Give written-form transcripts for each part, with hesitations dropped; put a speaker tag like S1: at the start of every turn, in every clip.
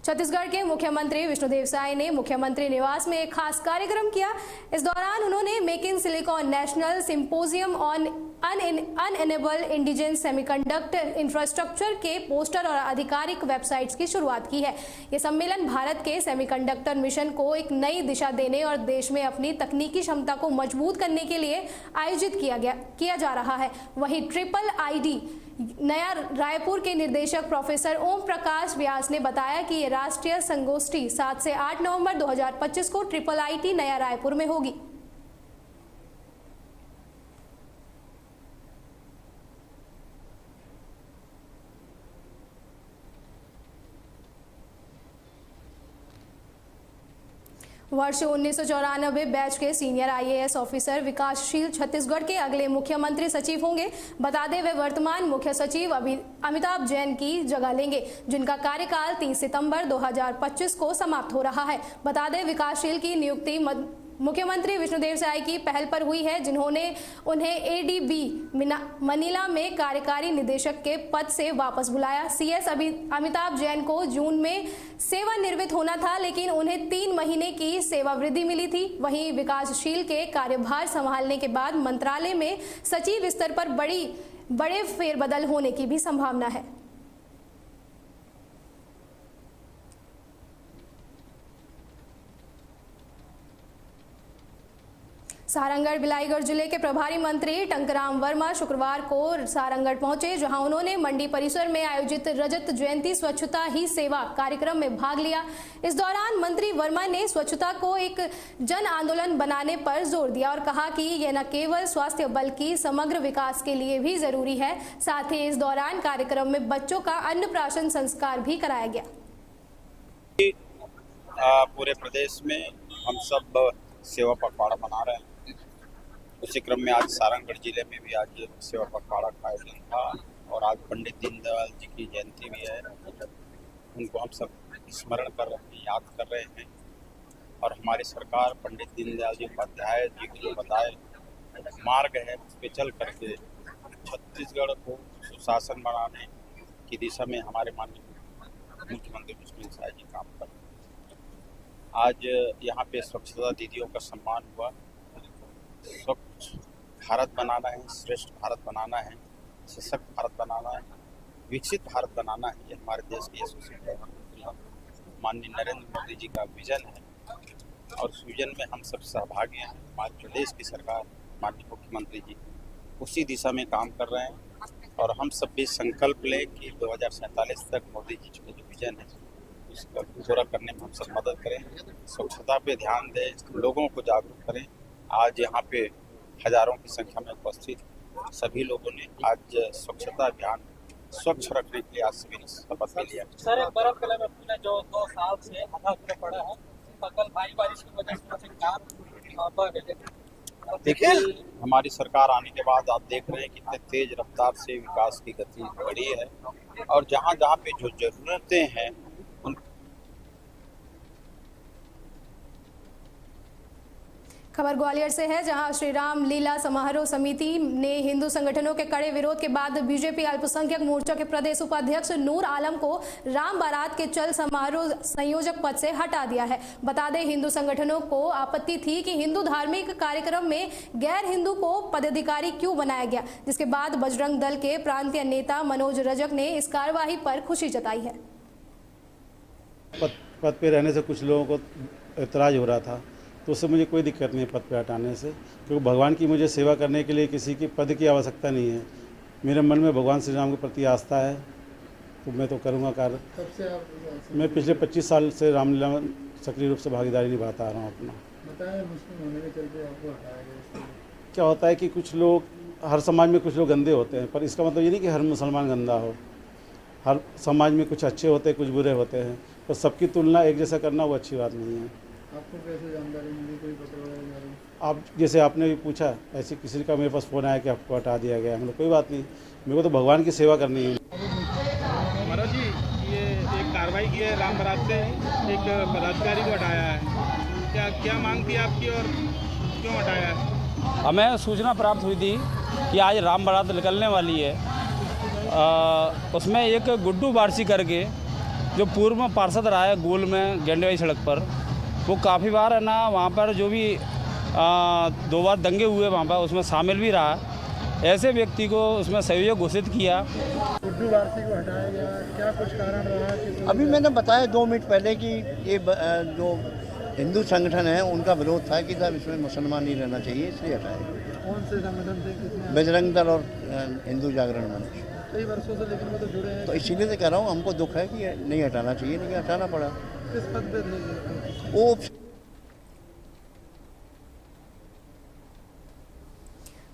S1: छत्तीसगढ़ के मुख्यमंत्री विष्णुदेव साय ने मुख्यमंत्री निवास में एक खास कार्यक्रम किया। इस दौरान उन्होंने make in silicon national symposium on enabling indigenous semiconductor infrastructure के पोस्टर और आधिकारिक वेबसाइट्स की शुरुआत की है। ये सम्मेलन भारत के सेमीकंडक्टर मिशन को एक नई दिशा देने और देश में अपनी तकनीकी क्षमता को मजबूत करने के लिए आयोजित किया जा रहा है। वहीं ट्रिपल आईडी नया रायपुर के निर्देशक प्रोफेसर ओम प्रकाश व्यास ने बताया कि ये राष्ट्रीय संगोष्ठी 7 से 8 नवंबर 2025 को ट्रिपल आईटी नया रायपुर में होगी। वर्ष 1994 बैच के सीनियर आईएएस ऑफिसर विकासशील छत्तीसगढ़ के अगले मुख्यमंत्री सचिव होंगे। बता दें वे वर्तमान मुख्य सचिव अमिताभ जैन की जगह लेंगे, जिनका कार्यकाल 30 सितंबर 2025 को समाप्त हो रहा है। बता दें विकासशील की नियुक्ति मुख्यमंत्री विष्णुदेव साय की पहल पर हुई है, जिन्होंने उन्हें एडीबी मनीला में कार्यकारी निदेशक के पद से वापस बुलाया। सीएस अमिताभ जैन को जून में सेवानिवृत्त होना था, लेकिन उन्हें 3 महीने की सेवा वृद्धि मिली थी। वहीं विकासशील के कार्यभार संभालने के बाद मंत्रालय में सचिव स्तर पर बड़े फेरबदल होने की भी संभावना है। सारंगढ़ बिलाईगढ़ जिले के प्रभारी मंत्री टंकराम वर्मा शुक्रवार को सारंगढ़ पहुंचे, जहां उन्होंने मंडी परिसर में आयोजित रजत जयंती स्वच्छता ही सेवा कार्यक्रम में भाग लिया। इस दौरान मंत्री वर्मा ने स्वच्छता को एक जन आंदोलन बनाने पर जोर दिया और कहा कि यह न केवल स्वास्थ्य बल्कि समग्र विकास के लिए भी जरूरी है। साथ ही इस दौरान कार्यक्रम में बच्चों का अन्नप्राशन संस्कार भी कराया गया।
S2: पूरे प्रदेश में हम सब सेवा पखवाड़ा मना रहे हैं। उसी क्रम में आज सारंगढ़ जिले में भी आज सेवा पखवाड़ा का आयोजन था और आज पंडित दीनदयाल जी की जयंती भी है। उनको हम सब स्मरण कर रहे हैं, याद कर रहे हैं और हमारी सरकार पंडित दीनदयाल जी उपाध्याय जी के जो बताए मार्ग है उस पर चल करके छत्तीसगढ़ को सुशासन बनाने की दिशा में हमारे माननीय मुख्यमंत्री विष्णुदेव साय जी काम कर रहे हैं। आज यहाँ पे स्वच्छता दीदियों का सम्मान हुआ। स्वच्छ भारत बनाना है, श्रेष्ठ भारत बनाना है, सशक्त भारत बनाना है, विकसित भारत बनाना है, ये हमारे देश के यशस्वी प्रधानमंत्री माननीय नरेंद्र मोदी जी का विजन है और उस विजन में हम सब सहभागी हैं। हमारे प्रदेश की सरकार माननीय मुख्यमंत्री जी उसी दिशा में काम कर रहे हैं और हम सब भी संकल्प लें कि 2047 तक मोदी जी का जो विजन है उसको पूरा करने में हम सब मदद करें। स्वच्छता पे ध्यान दें, लोगों को जागरूक करें। आज यहाँ पे हजारों की संख्या में उपस्थित सभी लोगों ने आज स्वच्छता अभियान स्वच्छ रखने के लिए आज सभी ने शपथ लिया।
S3: सर, बर्फ कलर में जो 2 साल से आधा पूरा पड़ा है, कल भारी बारिश की वजह से काम
S2: देखिए, हमारी सरकार आने के बाद आप देख रहे हैं कितने तेज रफ्तार से विकास की गति बढ़ी है और जहाँ जहाँ पे जो जरूरतें हैं
S1: खबर ग्वालियर से है, जहां श्री राम लीला समारोह समिति ने हिंदू संगठनों के कड़े विरोध के बाद बीजेपी अल्पसंख्यक मोर्चा के प्रदेश उपाध्यक्ष नूर आलम को राम बारात के चल समारोह संयोजक पद से हटा दिया है। बता दें हिंदू संगठनों को आपत्ति थी कि हिंदू धार्मिक कार्यक्रम में गैर हिंदू को पदाधिकारी क्यों बनाया गया, जिसके बाद बजरंग दल के प्रांतीय नेता मनोज रजक ने इस कार्यवाही पर खुशी जताई है।
S4: पद पे रहने से कुछ लोगों को एतराज हो रहा था, तो उससे मुझे कोई दिक्कत नहीं है पद पे हटाने से, क्योंकि भगवान की मुझे सेवा करने के लिए किसी की पद की आवश्यकता नहीं है। मेरे मन में भगवान श्री राम के प्रति आस्था है, तो मैं तो करूँगा कार्य। मैं पिछले 25 साल से रामलीला में सक्रिय रूप से भागीदारी निभाता आ रहा हूँ अपना।
S5: मुस्लिम होने के चलते आपको हटाया गया।
S4: क्या होता है कि कुछ लोग, हर समाज में कुछ लोग गंदे होते हैं, पर इसका मतलब ये नहीं कि हर मुसलमान गंदा हो। हर समाज में कुछ अच्छे होते हैं, कुछ बुरे होते हैं, पर सबकी तुलना एक जैसा करना वो अच्छी बात नहीं है।
S5: आपको कैसे जानकारी मिली, कोई पता?
S4: आप जैसे आपने भी पूछा, ऐसे किसी का मेरे पास फ़ोन आया कि आपको हटा दिया गया। मतलब कोई बात नहीं, मेरे को तो भगवान की सेवा करनी है।
S6: महाराज जी, ये एक कार्रवाई की है, राम बारात से एक पदाधिकारी को हटाया है, क्या मांग थी आपकी और क्यों हटाया है?
S7: हमें सूचना प्राप्त हुई थी कि आज राम बारात निकलने वाली है। उसमें एक गुड्डू बारसी करके जो पूर्व में पार्षद रहा है गोल में गेंडेवाई सड़क पर, वो काफ़ी बार है ना वहाँ पर जो भी 2 बार दंगे हुए वहाँ पर उसमें शामिल भी रहा। ऐसे व्यक्ति को उसमें सहयोग घोषित किया।
S5: उर्दू वारसी को हटाया गया, क्या कुछ कारण रहा कि
S8: अभी मैंने बताया 2 मिनट पहले कि ये जो हिंदू संगठन है उनका विरोध था कि साहब इसमें मुसलमान नहीं रहना चाहिए, इसलिए हटाया गया।
S5: कौन से संगठन थे, कितने?
S8: बजरंग दल और हिंदू जागरण मंच।
S5: कई वर्षों से लेकिन वो तो जुड़े हैं।
S8: तो इसीलिए तो कह रहा हूँ, हमको दुख है कि नहीं हटाना चाहिए, लेकिन हटाना पड़ा।
S5: किस पद पे थे ये?
S8: वो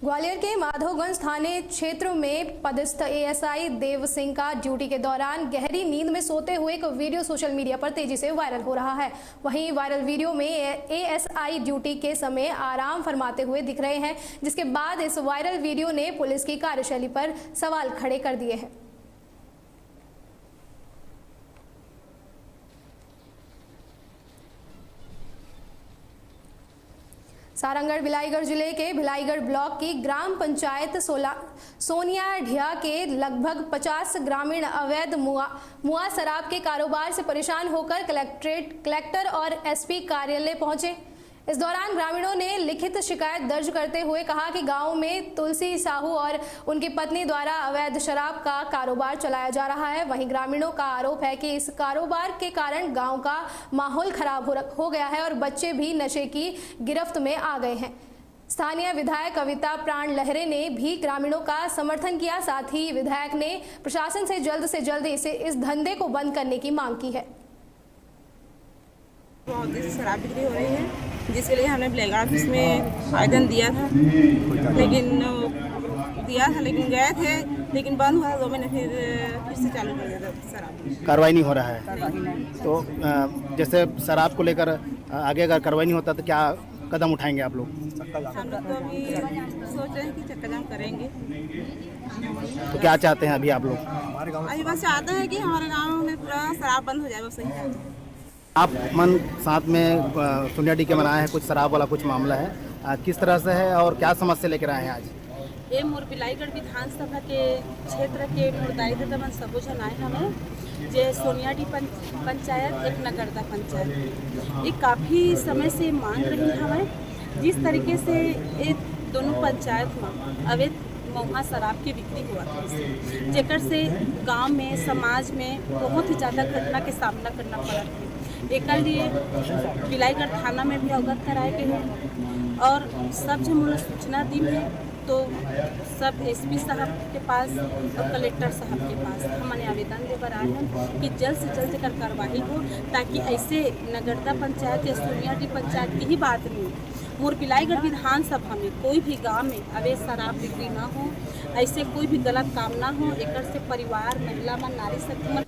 S1: ग्वालियर के माधवगंज थाने क्षेत्र में पदस्थ एएसआई देव सिंह का ड्यूटी के दौरान गहरी नींद में सोते हुए एक वीडियो सोशल मीडिया पर तेजी से वायरल हो रहा है। वहीं वायरल वीडियो में एएसआई ड्यूटी के समय आराम फरमाते हुए दिख रहे हैं, जिसके बाद इस वायरल वीडियो ने पुलिस की कार्यशैली पर सवाल खड़े कर दिए हैं। सारंगढ़ भिलाईगढ़ जिले के भिलाईगढ़ ब्लॉक की ग्राम पंचायत सोनियाढिया के लगभग 50 ग्रामीण अवैध मुआ शराब के कारोबार से परेशान होकर कलेक्टर और एसपी कार्यालय पहुंचे। इस दौरान ग्रामीणों ने लिखित शिकायत दर्ज करते हुए कहा कि गांव में तुलसी साहू और उनकी पत्नी द्वारा अवैध शराब का कारोबार चलाया जा रहा है। वहीं ग्रामीणों का आरोप है कि इस कारोबार के कारण गांव का माहौल खराब हो गया है और बच्चे भी नशे की गिरफ्त में आ गए हैं। स्थानीय विधायक कविता प्राण लहरे ने भी ग्रामीणों का समर्थन किया। साथ ही विधायक ने प्रशासन से जल्द इस धंधे को बंद करने की मांग की है।
S9: शराब बिक्री हो रही है, जिसके लिए हमने भिलाईगढ़ ऑफिस में आवेदन दिया था, लेकिन गए थे, लेकिन बंद हुआ। 2 महीने फिर से चालू कर दिया था शराब।
S10: कार्रवाई नहीं हो रहा है, तो जैसे शराब को लेकर आगे अगर कार्रवाई नहीं होता तो क्या कदम उठाएंगे आप लोग?
S9: हम लोग तो अभी सोच रहे हैं कि चक्का जाम करेंगे।
S10: तो क्या चाहते हैं अभी आप लोग?
S9: अभी बस चाहते हैं कि हमारे गाँव में पूरा शराब बंद हो जाए, बस यही चाहते हैं।
S10: आप मन साथ में सोनियाडी के मनाया है, कुछ शराब वाला कुछ मामला है, किस तरह से है और क्या समस्या लेकर आए हैं आज?
S9: ये मोर भिलाईगढ़ विधानसभा के क्षेत्र के मुर्दाई दमन सबो जन आए हमें जे सोनियाडी पंचायत एक नगरदा पंचायत ये काफ़ी समय से मांग रही हमें। जिस तरीके से ये दोनों पंचायत में अवैध महुआ शराब की बिक्री हुआ था, जेकर से गांव में समाज में बहुत ही ज़्यादा घटना के सामना करना पड़ा था। एक लिए भिलाईगढ़ थाना में भी अवगत कराए गए हैं और सब जो मुझे सूचना दी है तो सब एसपी साहब के पास और कलेक्टर साहब के पास हमने आवेदन देकर आए हैं कि जल्द से जल्द कर कार्रवाई हो, ताकि ऐसे नगरदा पंचायत या सोनियाडी पंचायत की ही बात नहीं, मोर भिलाईगढ़ विधानसभा में कोई भी गांव में अवैध शराब बिक्री ना हो, ऐसे कोई भी गलत काम ना हो। एक से परिवार, महिला मन, नारी शक्ति मन।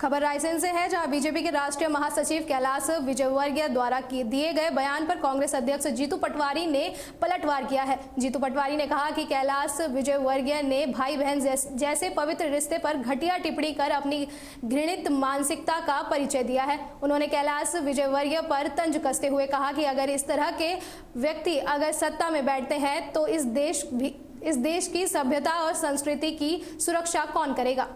S1: खबर रायसेन से है, जहां बीजेपी के राष्ट्रीय महासचिव कैलाश विजयवर्गीय द्वारा दिए गए बयान पर कांग्रेस अध्यक्ष जीतू पटवारी ने पलटवार किया है। जीतू पटवारी ने कहा कि कैलाश विजयवर्गीय ने भाई बहन जैसे पवित्र रिश्ते पर घटिया टिप्पणी कर अपनी घृणित मानसिकता का परिचय दिया है। उन्होंने कैलाश विजयवर्गीय पर तंज कसते हुए कहा कि अगर इस तरह के व्यक्ति अगर सत्ता में बैठते हैं तो इस देश की सभ्यता और संस्कृति की सुरक्षा कौन करेगा।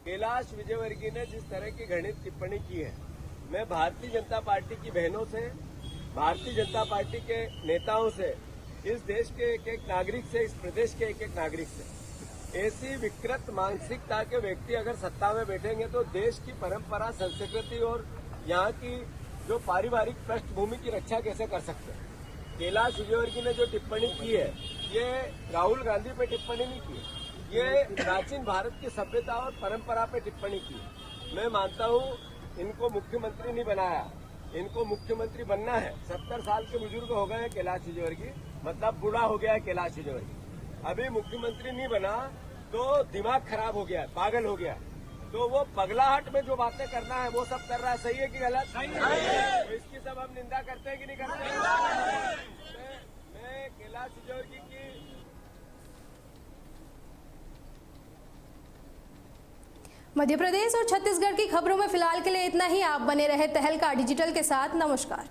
S11: कैलाश विजयवर्गीय ने जिस तरह की घृणित टिप्पणी की है, मैं भारतीय जनता पार्टी की बहनों से, भारतीय जनता पार्टी के नेताओं से, इस देश के एक नागरिक से, इस प्रदेश के एक नागरिक से, ऐसी विकृत मानसिकता के व्यक्ति अगर सत्ता में बैठेंगे तो देश की परंपरा, संस्कृति और यहाँ की जो पारिवारिक पृष्ठभूमि की रक्षा कैसे कर सकते हैं। कैलाश विजयवर्गीय ने जो टिप्पणी की है, ये राहुल गांधी पे टिप्पणी नहीं की, ये प्राचीन भारत की सभ्यता और परंपरा पे टिप्पणी की। मैं मानता हूँ इनको मुख्यमंत्री नहीं बनाया, इनको मुख्यमंत्री बनना है। 70 साल के बुजुर्ग हो गए हैं कैलाश विजयवर्गीय, मतलब बूढ़ा हो गया है कैलाश विजयवर्गीय। अभी मुख्यमंत्री नहीं बना तो दिमाग खराब हो गया है, पागल हो गया है। तो वो पगलाहट में जो बातें करना है वो सब कर रहा है, सही है कि गलत? तो इसकी सब हम निंदा करते हैं कि नहीं करते? मैं कैलाश विजयवर्गीय की
S1: मध्य प्रदेश और छत्तीसगढ़ की खबरों में फिलहाल के लिए इतना ही। आप बने रहे तहलका डिजिटल के साथ। नमस्कार।